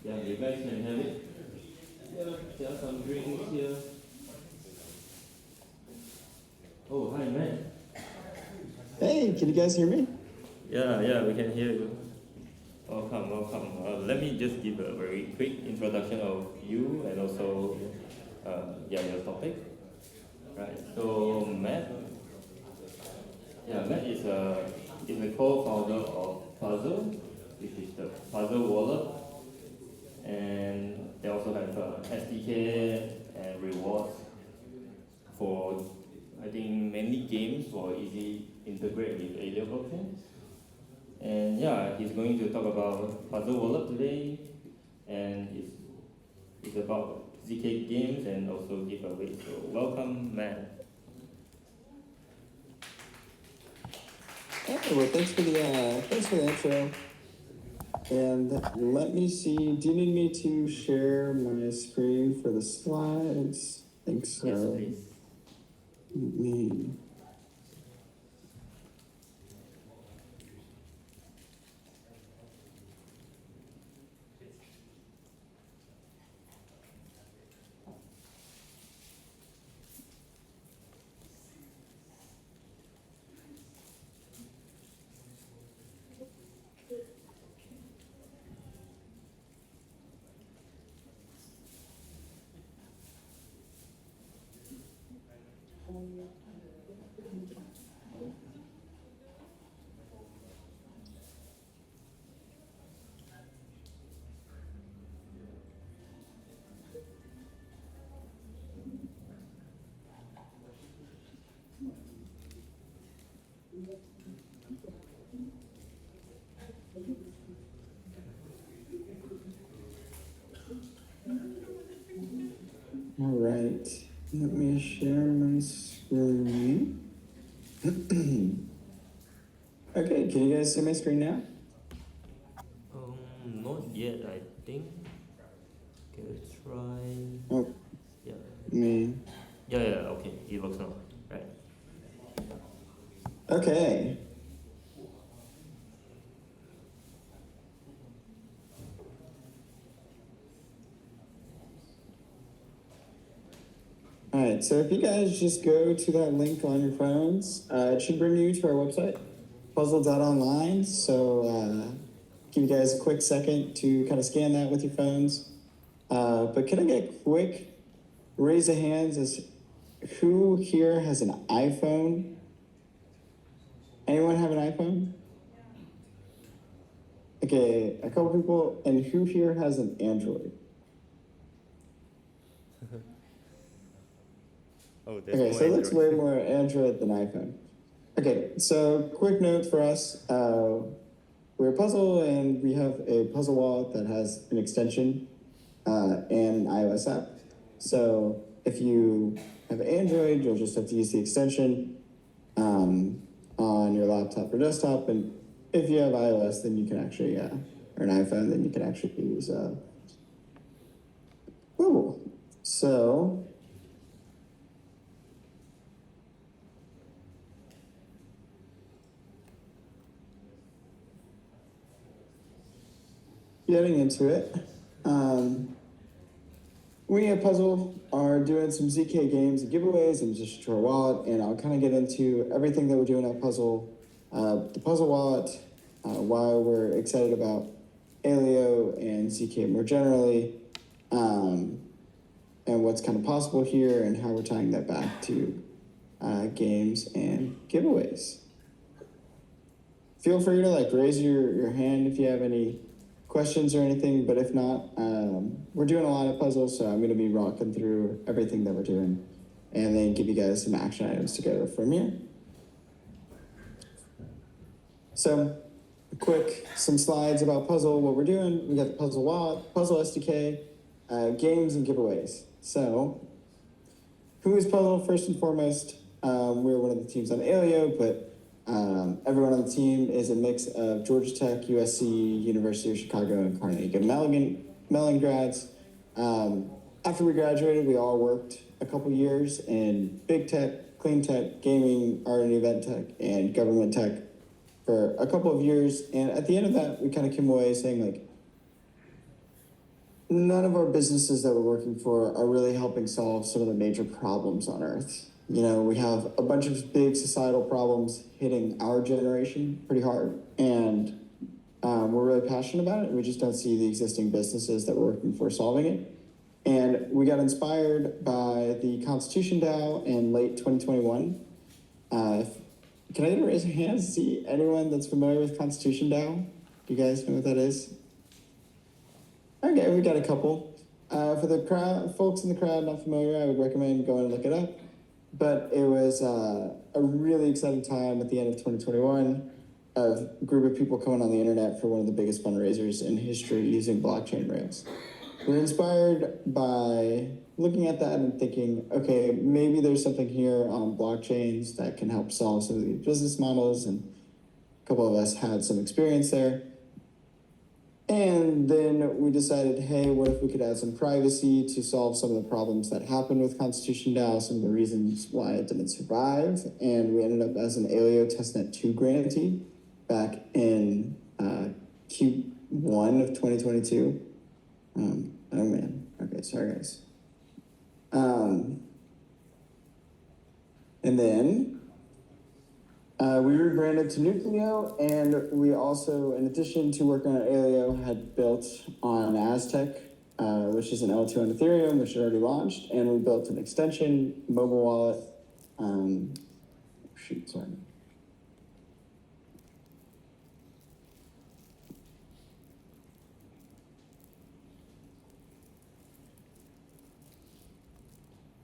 Yeah, you guys can have it. Yeah, there are some drinks here. Oh, hi, man. Hey, can you guys hear me? Yeah, we can hear you. Welcome. Let me just give a very quick introduction of you and also, your topic. Right. So Matt is a co-founder of Puzzle, which is the puzzle wallet, and they also have SDK and rewards for, I think, mainly games for easy integrate with Aleo blockchain. And yeah, he's going to talk about Puzzle Wallet today, and it's about zkGames and also giveaway. So welcome, Matt. Hey, well, thanks for the intro. And let me see. Do you need me to share my screen for the slides? I think so. Yes, please. Let me. All right. Let me share my screen. Okay, can you guys see my screen now? Not yet, I think. Okay, let's try. Oh, Yeah. me. Yeah, okay. It works now. Right. Okay. All right, so if you guys just go to that link on your phones, it should bring you to our website, puzzle.online. So give you guys a quick second to kind of scan that with your phones. But can I get a quick raise of hands as who here has an iPhone? Anyone have an iPhone? Okay, a couple people. And who here has an Android? Oh, there's Okay, more so that's Android. way more Android than iPhone. Okay, so quick note for us. We're a puzzle and we have a puzzle wallet that has an extension and an iOS app. So if you have Android, you'll just have to use the extension on your laptop or desktop. And if you have iOS, then you can actually, or an iPhone, then you can actually use mobile. So getting into it, we at Puzzle are doing some zkGames and giveaways and just to our wallet, and I'll kind of get into everything that we're doing at Puzzle, the Puzzle wallet, why we're excited about Aleo and zk more generally, and what's kind of possible here and how we're tying that back to games and giveaways. Feel free to raise your hand if you have any questions or anything, but if not, we're doing a lot of puzzles, so I'm going to be rocking through everything that we're doing and then give you guys some action items together from here. So some slides about Puzzle, what we're doing. We got the Puzzle wallet, Puzzle SDK, games and giveaways. So who is Puzzle? First and foremost, we're one of the teams on Aleo, but everyone on the team is a mix of Georgia Tech, USC, University of Chicago, and Carnegie Mellon grads. After we graduated, we all worked a couple years in big tech, clean tech, gaming, art and event tech, and government tech for a couple of years. And at the end of that, we kind of came away saying none of our businesses that we're working for are really helping solve some of the major problems on Earth. You know, we have a bunch of big societal problems hitting our generation pretty hard, and we're really passionate about it. We just don't see the existing businesses that we're working for solving it. And we got inspired by the Constitution DAO in late 2021. Can I raise your hands? See anyone that's familiar with Constitution DAO? Do you guys know what that is? Okay, we got a couple. For the crowd, folks in the crowd not familiar, I would recommend going and look it up. But it was a really exciting time at the end of 2021. A group of people coming on the internet for one of the biggest fundraisers in history using blockchain rails. We're inspired by looking at that and thinking, okay, maybe there's something here on blockchains that can help solve some of these business models, and a couple of us had some experience there. And then we decided, hey, what if we could add some privacy to solve some of the problems that happened with Constitution DAO, some of the reasons why it didn't survive. And we ended up as an Aleo Testnet 2 grantee back in Q1 of 2022. Oh man, okay, sorry guys. And then we rebranded to Nucleo, and we also, in addition to working on Aleo, had built on Aztec, which is an L2 on Ethereum, which had already launched, and we built an extension, mobile wallet, sorry.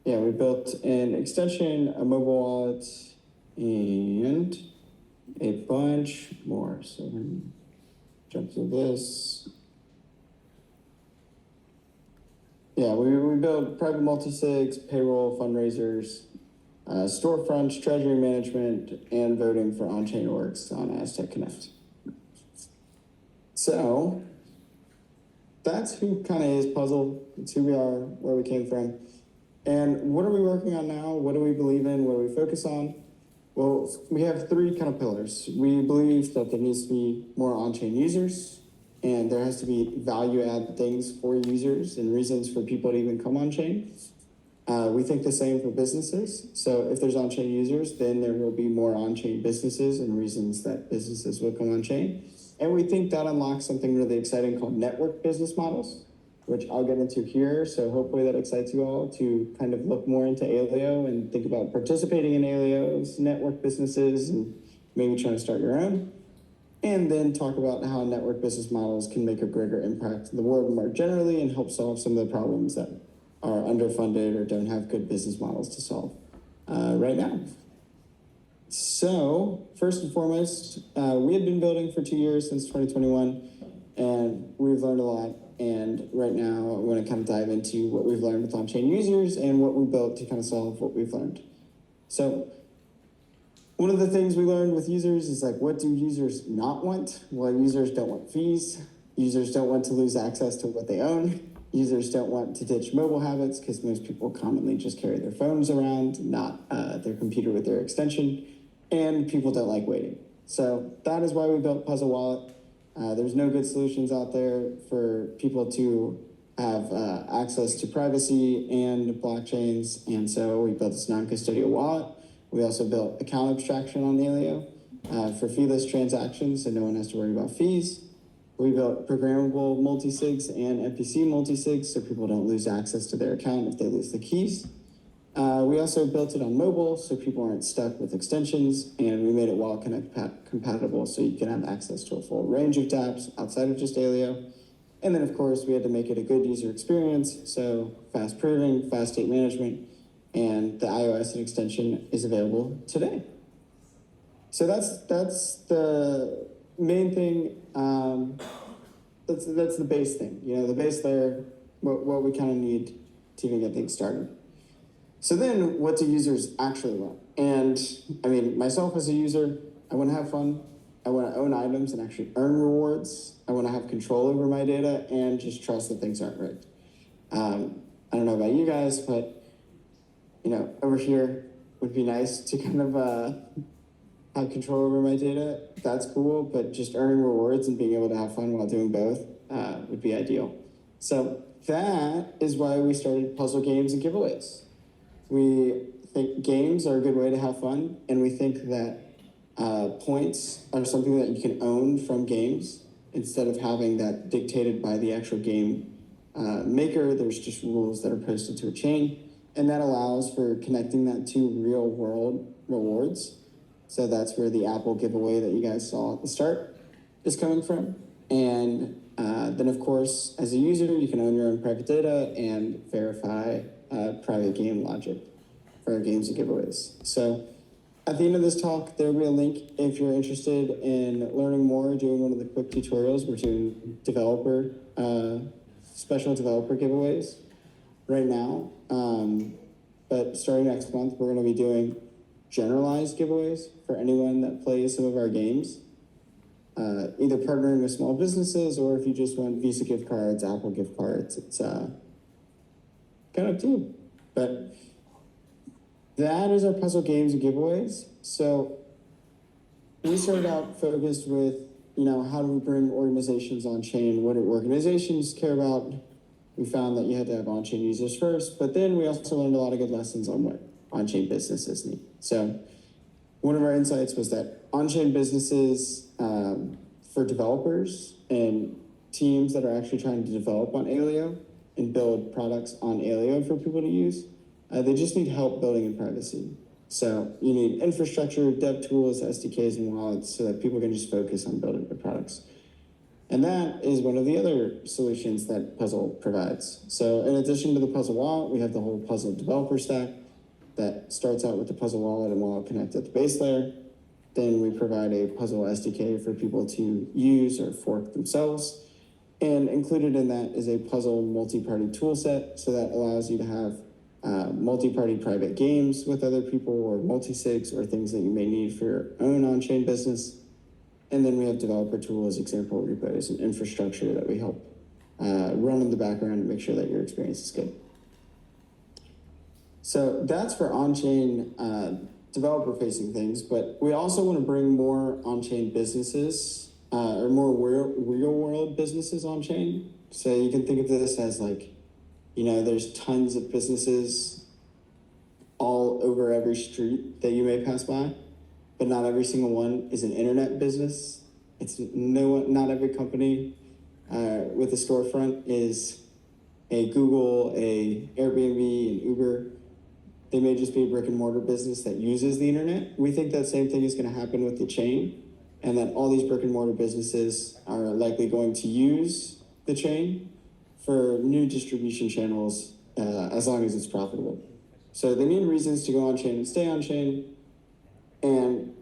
Yeah, we built an extension, a mobile wallet, and a bunch more. So let me jump through this. Yeah, we built private multisigs, payroll, fundraisers, storefronts, treasury management, and voting for on-chain orgs on Aztec Connect. So that's who kind of is Puzzle. It's who we are, where we came from. And what are we working on now? What do we believe in? What do we focus on? Well, we have three kind of pillars. We believe that there needs to be more on-chain users, and there has to be value-add things for users and reasons for people to even come on-chain. We think the same for businesses. So if there's on-chain users, then there will be more on-chain businesses and reasons that businesses will come on-chain. And we think that unlocks something really exciting called network business models, which I'll get into here. So hopefully that excites you all to kind of look more into Aleo and think about participating in Aleo's network businesses and maybe trying to start your own. And then talk about how network business models can make a greater impact in the world more generally and help solve some of the problems that are underfunded or don't have good business models to solve right now. So first and foremost, we have been building for 2 years since 2021, and we've learned a lot. And right now, I want to kind of dive into what we've learned with on-chain users and what we built to kind of solve what we've learned. So one of the things we learned with users is like, what do users not want? Well, users don't want fees. Users don't want to lose access to what they own. Users don't want to ditch mobile habits because most people commonly just carry their phones around, not their computer with their extension. And people don't like waiting. So that is why we built Puzzle Wallet. There's no good solutions out there for people to have access to privacy and blockchains, and so we built this non-custodial wallet. We also built account abstraction on Aleo for feeless transactions, so no one has to worry about fees. We built programmable multisigs and MPC multisigs, so people don't lose access to their account if they lose the keys. We also built it on mobile, so people aren't stuck with extensions, and we made it Wallet Connect compatible, so you can have access to a full range of dApps outside of just Aleo. And then, of course, we had to make it a good user experience, so fast proving, fast state management, and the iOS and extension is available today. So that's the main thing. That's the base thing, the base layer, what we kind of need to even get things started. So then what do users actually want? And I mean, myself as a user, I want to have fun. I want to own items and actually earn rewards. I want to have control over my data and just trust that things aren't rigged. I don't know about you guys, but over here would be nice to kind of have control over my data. That's cool, but just earning rewards and being able to have fun while doing both would be ideal. So that is why we started puzzle games and giveaways. We think games are a good way to have fun, and we think that points are something that you can own from games instead of having that dictated by the actual game maker. There's just rules that are posted to a chain, and that allows for connecting that to real world rewards. So that's where the Apple giveaway that you guys saw at the start is coming from. And then, of course, as a user, you can own your own private data and verify private game logic for our games and giveaways. So at the end of this talk, there will be a link if you're interested in learning more, doing one of the quick tutorials. We're doing special developer giveaways right now. But starting next month, we're going to be doing generalized giveaways for anyone that plays some of our games, either partnering with small businesses, or if you just want Visa gift cards, Apple gift cards, it's kind of up to you. But that is our puzzle games and giveaways. So we started out focused with, how do we bring organizations on chain? What do organizations care about? We found that you had to have on-chain users first, but then we also learned a lot of good lessons on what on-chain businesses need. So one of our insights was that on-chain businesses for developers and teams that are actually trying to develop on Aleo and build products on Aleo for people to use, they just need help building in privacy. So you need infrastructure, dev tools, SDKs, and wallets so that people can just focus on building their products. And that is one of the other solutions that Puzzle provides. So in addition to the Puzzle wallet, we have the whole Puzzle developer stack that starts out with the Puzzle wallet and Wallet Connect at the base layer. Then we provide a Puzzle SDK for people to use or fork themselves. And included in that is a Puzzle multi-party toolset. So that allows you to have multi-party private games with other people, or multisigs, or things that you may need for your own on-chain business. And then we have developer tools, example repos, and infrastructure that we help run in the background and make sure that your experience is good. So that's for on-chain developer-facing things, but we also want to bring more on-chain businesses or more real-world businesses on-chain. So you can think of this as there's tons of businesses all over every street that you may pass by, but not every single one is an internet business. Not every company with a storefront is a Google, a Airbnb, an Uber. They may just be a brick and mortar business that uses the internet. We think that same thing is going to happen with the chain, and that all these brick and mortar businesses are likely going to use the chain for new distribution channels as long as it's profitable. So they need reasons to go on chain and stay on chain, and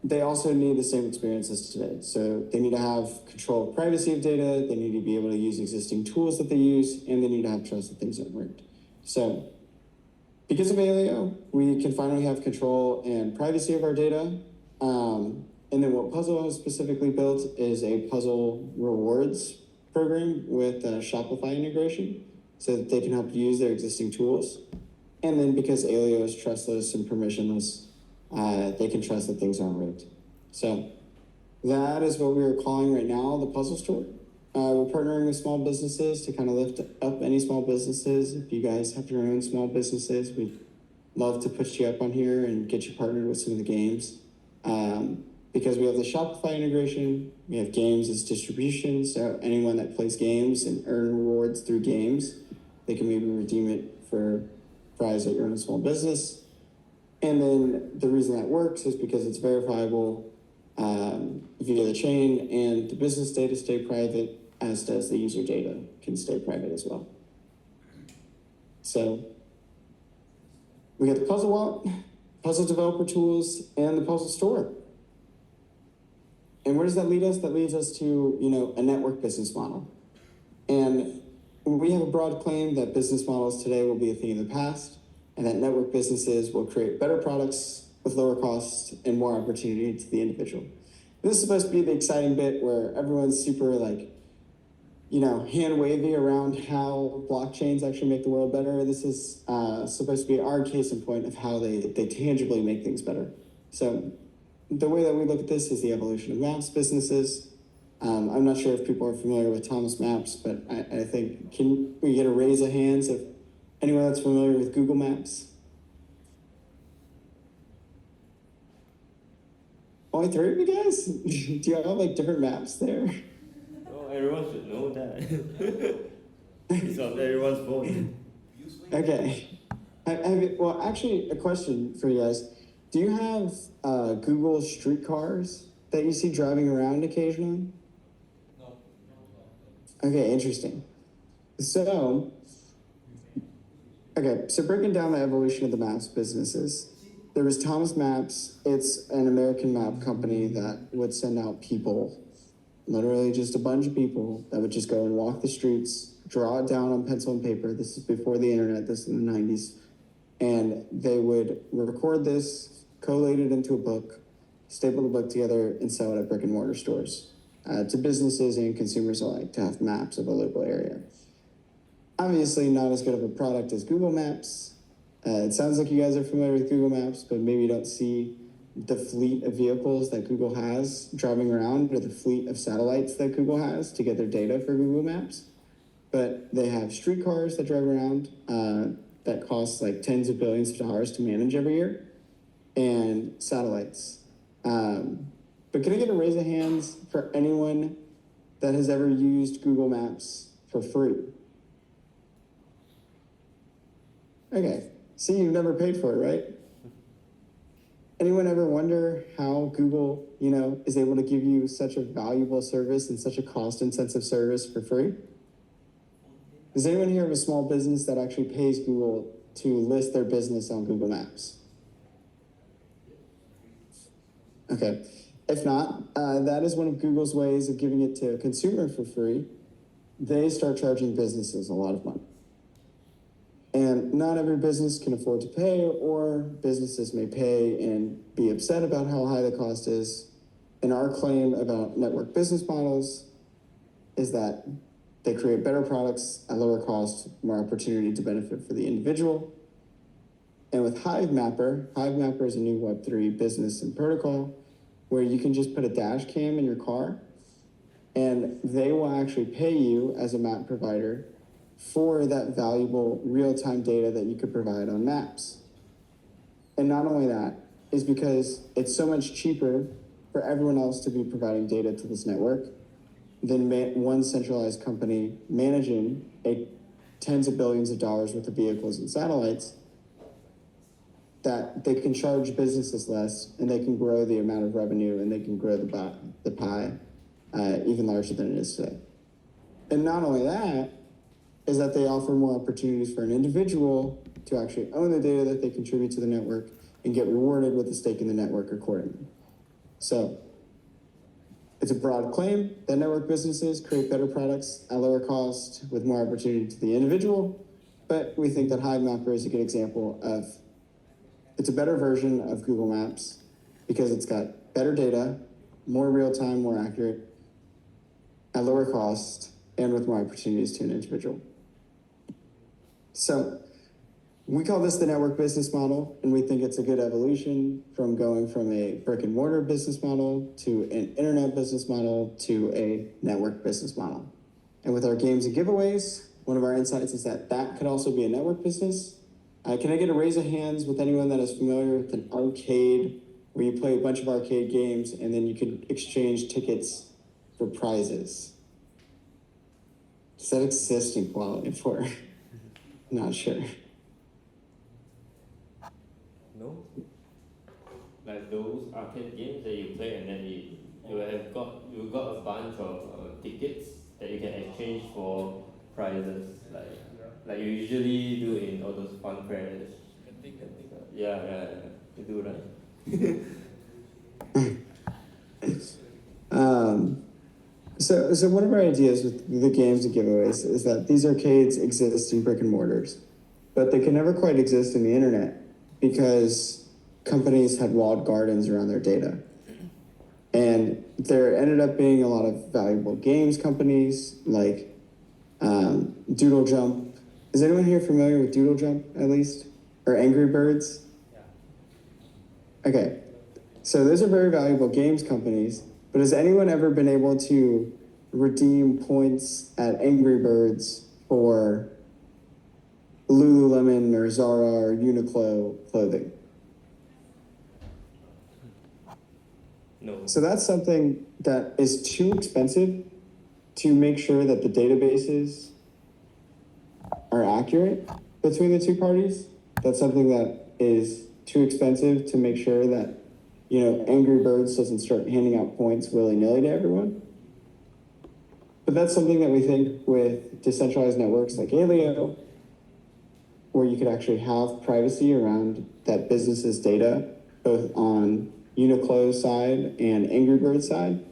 they also need the same experience as today. So they need to have control of privacy of data, they need to be able to use existing tools that they use, and they need to have trust that things aren't rigged. So because of Aleo, we can finally have control and privacy of our data. And then what Puzzle has specifically built is a Puzzle rewards program with Shopify integration so that they can help use their existing tools. And then because Aleo is trustless and permissionless, they can trust that things aren't rigged. So that is what we are calling right now the Puzzle Store. We're partnering with small businesses to kind of lift up any small businesses. If you guys have your own small businesses, we'd love to push you up on here and get you partnered with some of the games. Because we have the Shopify integration, we have games as distribution, so anyone that plays games and earn rewards through games, they can maybe redeem it for prize at your own small business. And then the reason that works is because it's verifiable via the chain, and the business data stay private, as does the user data can stay private as well. So we got the Puzzle wallet, Puzzle developer tools, and the Puzzle store. And where does that lead us? That leads us to, a network business model. And we have a broad claim that business models today will be a thing of the past, and that network businesses will create better products with lower costs and more opportunity to the individual. And this is supposed to be the exciting bit where everyone's super hand wavy around how blockchains actually make the world better. This is supposed to be our case in point of how they tangibly make things better. So the way that we look at this is the evolution of maps businesses. I'm not sure if people are familiar with Thomas Maps, but I think, can we get a raise of hands if anyone that's familiar with Google Maps? Only three of you guys? Do you have like different maps there? Oh, everyone should know that. It's on everyone's phone. Okay. Well, actually, a question for you guys. Do you have Google streetcars that you see driving around occasionally? No. Okay, interesting. So, so breaking down the evolution of the maps businesses, there was Thomas Maps. It's an American map company that would send out people, literally just a bunch of people that would just go and walk the streets, draw it down on pencil and paper. This is before the internet, this is in the 90s. And they would record this, collate it into a book, staple the book together, and sell it at brick and mortar stores to businesses and consumers alike to have maps of a local area. Obviously, not as good of a product as Google Maps. It sounds like you guys are familiar with Google Maps, but maybe you don't see the fleet of vehicles that Google has driving around, or the fleet of satellites that Google has to get their data for Google Maps. But they have streetcars that drive around that cost like tens of billions of dollars to manage every year, and satellites. But can I get a raise of hands for anyone that has ever used Google Maps for free? Okay, see, you've never paid for it, right? Anyone ever wonder how Google, is able to give you such a valuable service and such a cost-intensive service for free? Does anyone here have a small business that actually pays Google to list their business on Google Maps? Okay, if not, that is one of Google's ways of giving it to a consumer for free. They start charging businesses a lot of money. And not every business can afford to pay, or businesses may pay and be upset about how high the cost is. And our claim about network business models is that they create better products at lower cost, more opportunity to benefit for the individual. And with Hivemapper is a new Web3 business and protocol where you can just put a dash cam in your car and they will actually pay you as a map provider for that valuable real-time data that you could provide on maps. And not only that, is because it's so much cheaper for everyone else to be providing data to this network than one centralized company managing tens of billions of dollars worth of vehicles and satellites, that they can charge businesses less and they can grow the amount of revenue and they can grow the pie even larger than it is today. And not only that, is that they offer more opportunities for an individual to actually own the data that they contribute to the network and get rewarded with a stake in the network accordingly. So it's a broad claim that network businesses create better products at lower cost with more opportunity to the individual, but we think that Hivemapper is a good example of, it's a better version of Google Maps because it's got better data, more real-time, more accurate, at lower cost, and with more opportunities to an individual. So we call this the network business model, and we think it's a good evolution from going from a brick and mortar business model to an internet business model to a network business model. And with our games and giveaways, one of our insights is that could also be a network business. Can I get a raise of hands with anyone that is familiar with an arcade where you play a bunch of arcade games and then you can exchange tickets for prizes? Does that exist in Kuala Lumpur? Not sure. No? Like those arcade games that you play and then you got a bunch of tickets that you can exchange for prizes, like you usually do in all those fun fairs. Yeah, you do, right? So one of our ideas with the games and giveaways is that these arcades exist in brick and mortars, but they can never quite exist in the internet because companies had walled gardens around their data. And there ended up being a lot of valuable games companies like Doodle Jump. Is anyone here familiar with Doodle Jump, at least? Or Angry Birds? Yeah. Okay. So those are very valuable games companies but has anyone ever been able to redeem points at Angry Birds for Lululemon or Zara or Uniqlo clothing? No. So that's something that is too expensive to make sure that the databases are accurate between the two parties. That's something that is too expensive to make sure that, Angry Birds doesn't start handing out points willy-nilly to everyone. But that's something that we think with decentralized networks like Aleo, where you could actually have privacy around that business's data, both on Uniqlo's side and Angry Bird's side.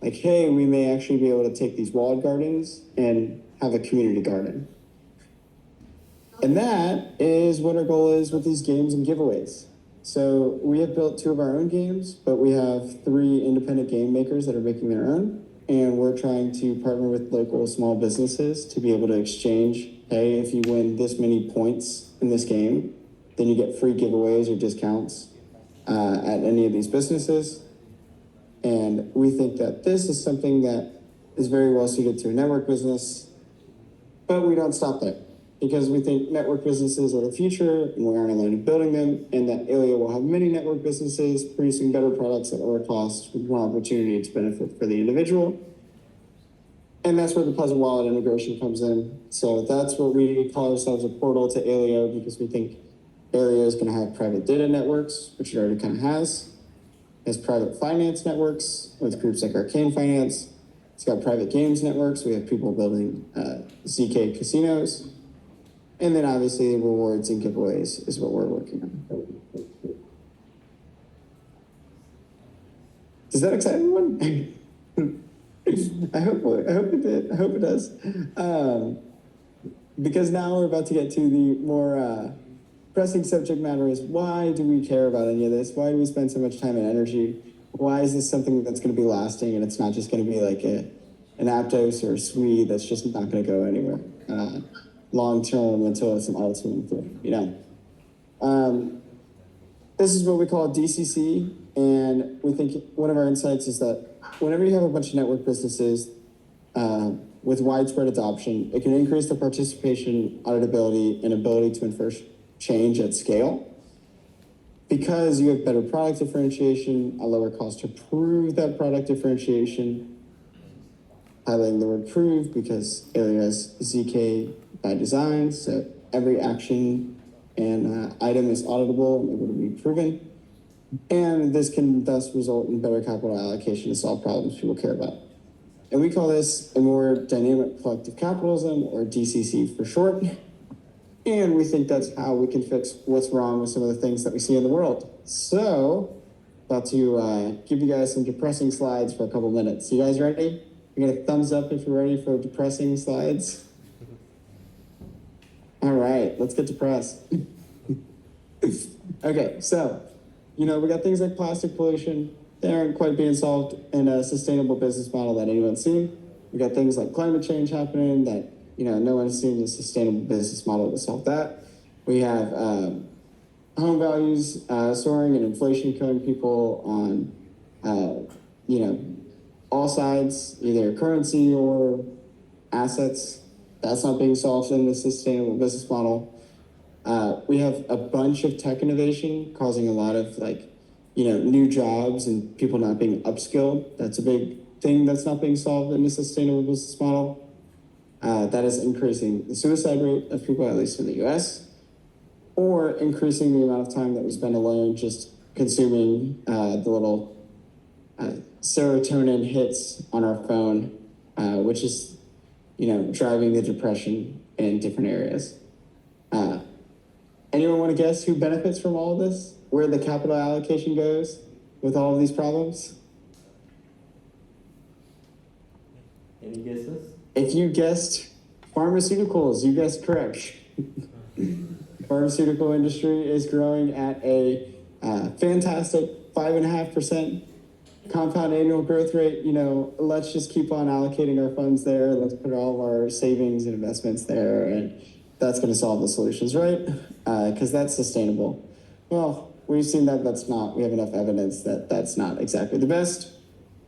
Like, hey, we may actually be able to take these walled gardens and have a community garden. And that is what our goal is with these games and giveaways. So we have built 2 of our own games, but we have 3 independent game makers that are making their own. And we're trying to partner with local small businesses to be able to exchange, hey, if you win this many points in this game, then you get free giveaways or discounts at any of these businesses. And we think that this is something that is very well suited to a network business, but we don't stop there because we think network businesses are the future and we aren't alone in building them, and that Aleo will have many network businesses producing better products at lower cost with more opportunity to benefit for the individual. And that's where the Puzzle Wallet integration comes in. So that's what we call ourselves, a portal to Aleo, because we think Aleo is going to have private data networks, which it already kind of has. It has private finance networks with groups like Arcane Finance. It's got private games networks. We have people building zk casinos. And then obviously rewards and giveaways is what we're working on. Does that excite anyone? I hope it did. I hope it does. Because now we're about to get to the more pressing subject matter is, why do we care about any of this? Why do we spend so much time and energy? Why is this something that's going to be lasting and it's not just going to be like an Aptos or a SWE that's just not going to go anywhere long term until it's an ultimate thing, This is what we call DCC, and we think one of our insights is that whenever you have a bunch of network businesses with widespread adoption, it can increase the participation, auditability, and ability to enforce change at scale. Because you have better product differentiation, a lower cost to prove that product differentiation, highlighting the word prove because Aleo has zk by design, so every action and item is auditable and able to be proven. And this can thus result in better capital allocation to solve problems people care about. And we call this a more dynamic collective capitalism, or DCC for short. And we think that's how we can fix what's wrong with some of the things that we see in the world. So, about to give you guys some depressing slides for a couple minutes. You guys ready? You get a thumbs up if you're ready for depressing slides. All right, let's get depressed. Okay, so, we got things like plastic pollution. They aren't quite being solved in a sustainable business model that anyone's seen. We got things like climate change happening that, no one's seen a sustainable business model to solve that. We have home values soaring and inflation killing people on, all sides, either currency or assets. That's not being solved in the sustainable business model. We have a bunch of tech innovation causing a lot of new jobs and people not being upskilled. That's a big thing that's not being solved in the sustainable business model. That is increasing the suicide rate of people, at least in the US, or increasing the amount of time that we spend alone just consuming the little serotonin hits on our phone, which is, driving the depression in different areas. Anyone want to guess who benefits from all of this? Where the capital allocation goes with all of these problems? Any guesses? If you guessed pharmaceuticals, you guessed correct. Pharmaceutical industry is growing at a fantastic 5.5% compound annual growth rate. Let's just keep on allocating our funds there. Let's put all of our savings and investments there, and that's going to solve the solutions, right? Because that's sustainable. Well, we've seen that that's not. We have enough evidence that that's not exactly the best.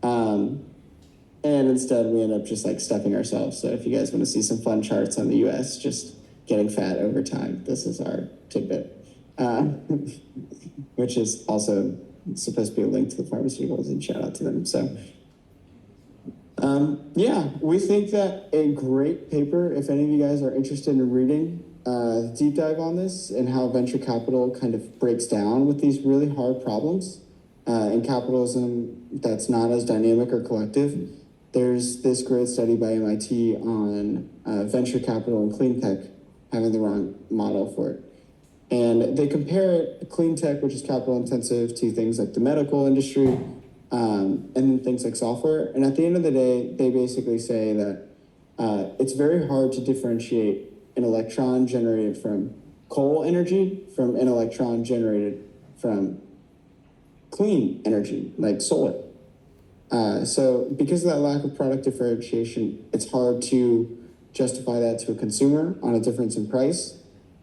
And instead we end up just like stuffing ourselves. So if you guys want to see some fun charts on the US, just getting fat over time, this is our tidbit, which is also supposed to be a link to the pharmaceuticals, and shout out to them. So yeah, we think that a great paper, if any of you guys are interested in reading, deep dive on this and how venture capital kind of breaks down with these really hard problems in capitalism that's not as dynamic or collective. There's this great study by MIT on venture capital and clean tech having the wrong model for it. And they compare clean tech, which is capital intensive, to things like the medical industry, and then things like software. And at the end of the day, they basically say that it's very hard to differentiate an electron generated from coal energy from an electron generated from clean energy, like solar. So because of that lack of product differentiation, it's hard to justify that to a consumer on a difference in price,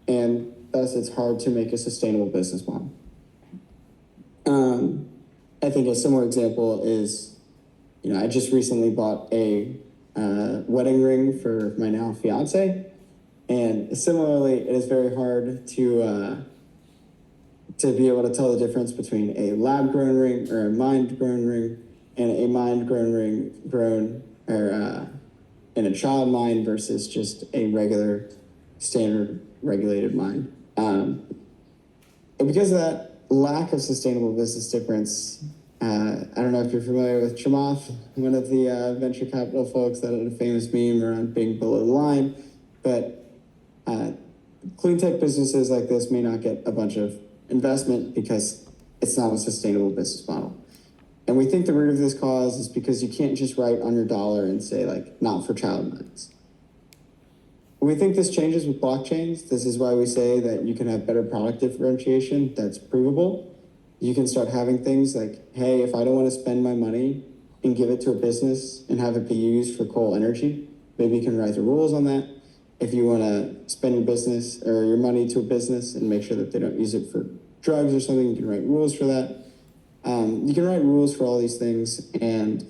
and thus it's hard to make a sustainable business model. I think a similar example is, I just recently bought a wedding ring for my now fiance, and similarly, it is very hard to be able to tell the difference between a lab-grown ring or a mind-grown ring and a mind-grown ring grown or in a child mind versus just a regular standard regulated mind. And because of that lack of sustainable business difference, I don't know if you're familiar with Chamath, one of the venture capital folks that had a famous meme around being below the line, but clean tech businesses like this may not get a bunch of investment because it's not a sustainable business model. And we think the root of this cause is because you can't just write on your dollar and say, like, not for child minds. We think this changes with blockchains. This is why we say that you can have better product differentiation that's provable. You can start having things like, hey, if I don't want to spend my money and give it to a business and have it be used for coal energy, maybe you can write the rules on that. If you want to spend your business or your money to a business and make sure that they don't use it for drugs or something, you can write rules for that. You can write rules for all these things. And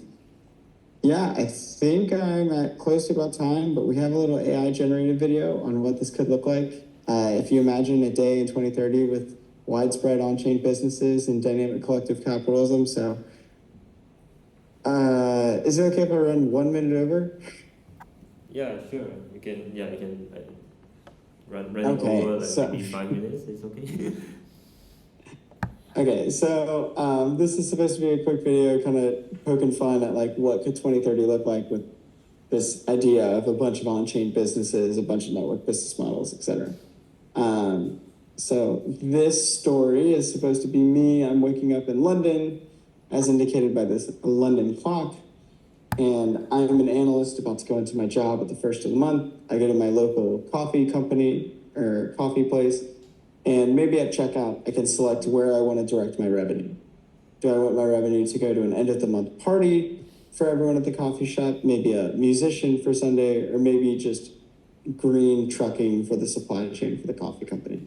yeah, I think I'm at close to about time, but we have a little AI generated video on what this could look like. If you imagine a day in 2030 with widespread on-chain businesses and dynamic collective capitalism. So is it okay if I run 1 minute over? Yeah, sure. You can run Okay, over so maybe 5 minutes. It's okay. okay, so this is supposed to be a quick video, kind of poking fun at like what could 2030 look like with this idea of a bunch of on-chain businesses, a bunch of network business models, etc. So this story is supposed to be me. I'm waking up in London, as indicated by this London clock, and I'm an analyst about to go into my job at the first of the month. I go to my local coffee company or coffee place, and maybe at checkout, I can select where I want to direct my revenue. Do I want my revenue to go to an end of the month party for everyone at the coffee shop, maybe a musician for Sunday, or maybe just green trucking for the supply chain for the coffee company?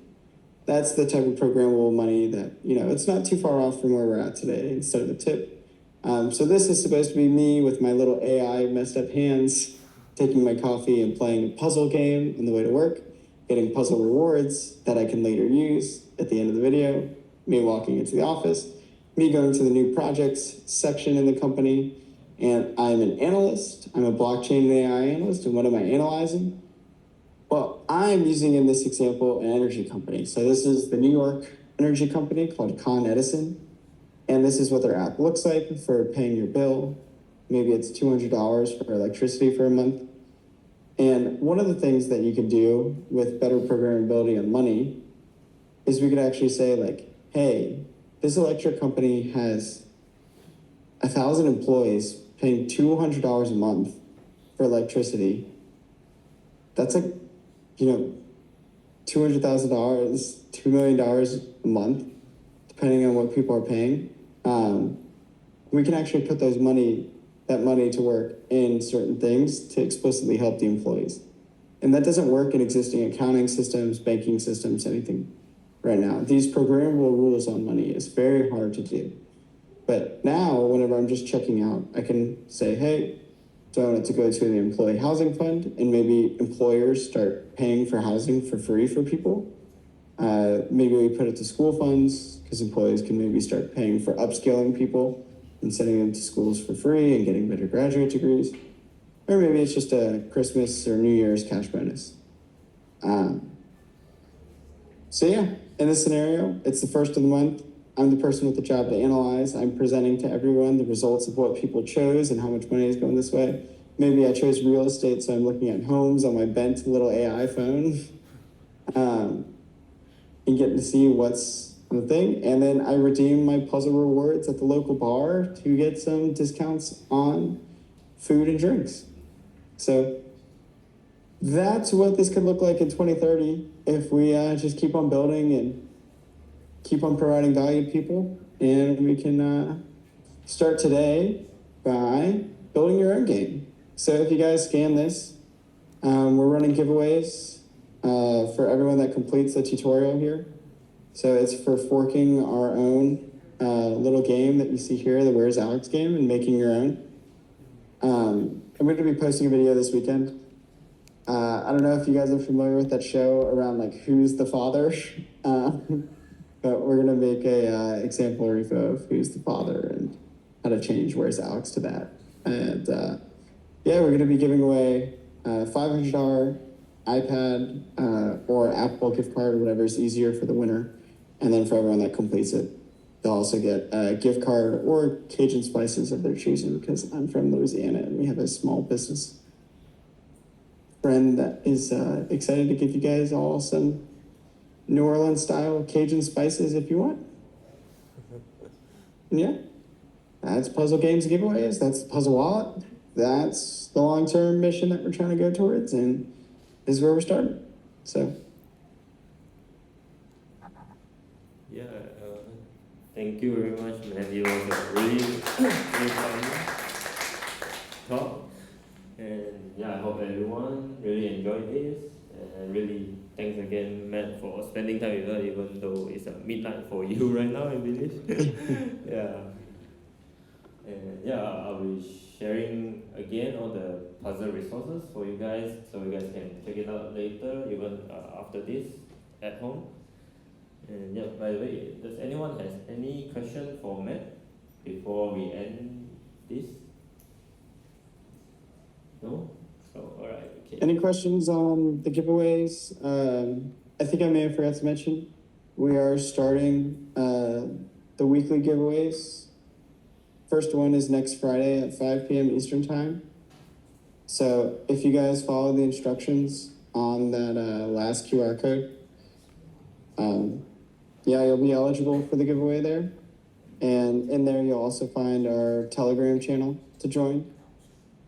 That's the type of programmable money that, it's not too far off from where we're at today instead of a tip. So this is supposed to be me with my little AI messed up hands, taking my coffee and playing a puzzle game on the way to work, getting puzzle rewards that I can later use at the end of the video, me walking into the office, me going to the new projects section in the company, and I'm an analyst. I'm a blockchain and AI analyst, and what am I analyzing? Well, I'm using in this example an energy company. So this is the New York energy company called Con Edison. And this is what their app looks like for paying your bill. Maybe it's $200 for electricity for a month. And one of the things that you could do with better programmability on money is we could actually say like, hey, this electric company has 1,000 employees paying $200 a month for electricity. That's like, $200,000, $2 million a month, depending on what people are paying. We can actually put that money to work in certain things to explicitly help the employees. And that doesn't work in existing accounting systems, banking systems, anything right now. These programmable rules on money is very hard to do. But now, whenever I'm just checking out, I can say, hey, do I want it to go to the employee housing fund? And maybe employers start paying for housing for free for people. Maybe we put it to school funds because employees can maybe start paying for upskilling people and sending them to schools for free and getting better graduate degrees. Or maybe it's just a Christmas or New Year's cash bonus. So yeah, in this scenario, it's the first of the month. I'm the person with the job to analyze. I'm presenting to everyone the results of what people chose and how much money is going this way. Maybe I chose real estate, so I'm looking at homes on my bent little AI phone and getting to see what's on the thing. And then I redeem my puzzle rewards at the local bar to get some discounts on food and drinks. So that's what this could look like in 2030 if we just keep on building and keep on providing value to people. And we can start today by building your own game. So if you guys scan this, we're running giveaways for everyone that completes the tutorial here. So it's for forking our own little game that you see here, the Where's Alex game, and making your own. I'm going to be posting a video this weekend. I don't know if you guys are familiar with that show around like Who's the Father, but we're going to make a example repo of Who's the Father and how to change Where's Alex to that. And yeah, we're going to be giving away a $500 iPad or Apple gift card, whatever's easier for the winner. And then for everyone that completes it, they'll also get a gift card or Cajun spices of their choosing, because I'm from Louisiana and we have a small business friend that is excited to give you guys all some New Orleans style Cajun spices if you want. And yeah, that's Puzzle Games giveaways. That's the Puzzle Wallet. That's the long-term mission that we're trying to go towards, and this is where we're starting. So Yeah, thank you very much, man. It was a really fun talk. And yeah, I hope everyone really enjoyed this. And really, thanks again, Matt, for spending time with us, even though it's midnight for you right now, I believe. Yeah. And yeah, I'll be sharing again all the puzzle resources for you guys, so you guys can check it out later, even after this at home. And yeah, by the way, does anyone has any question for Matt before we end this? No? So, alright, okay. any questions on the giveaways? I think I may have forgot to mention, we are starting the weekly giveaways. First one is next Friday at 5 p.m. Eastern Time. So if you guys follow the instructions on that last QR code, yeah, you'll be eligible for the giveaway there. And in there, you'll also find our Telegram channel to join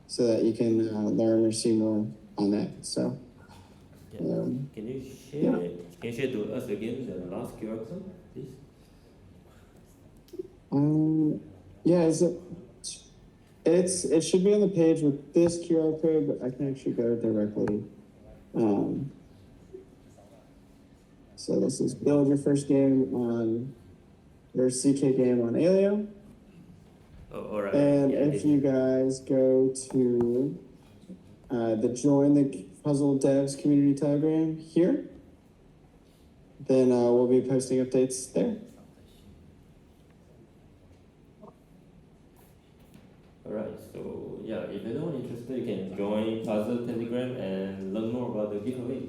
so that you can learn or see more on that. So, Yeah. Can you share? yeah. Can you share to us again the last QR code, please? Yeah, it should be on the page with this QR code, but I can actually go directly. So this is build your first game on your zkGame on Aleo. Oh, alright. And Yeah, if you guys go to the join the Puzzle Devs community Telegram here, then we'll be posting updates there. Alright, so yeah, if anyone interested, you can join Puzzle Telegram and learn more about the giveaway.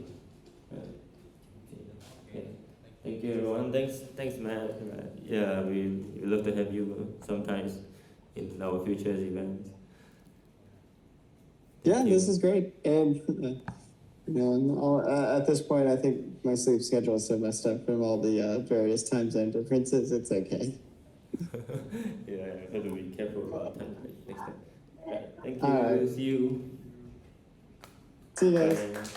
Okay. Thank you, everyone. Thanks, Matt. Yeah, we love to have you sometimes in our future events. Yeah, Thank you. this is great. And at this point, I think my sleep schedule is so messed up from all the various time zone differences. It's okay. Yeah, I have to be careful about time next time. Right, thank you. All right. See you. See you guys. Bye.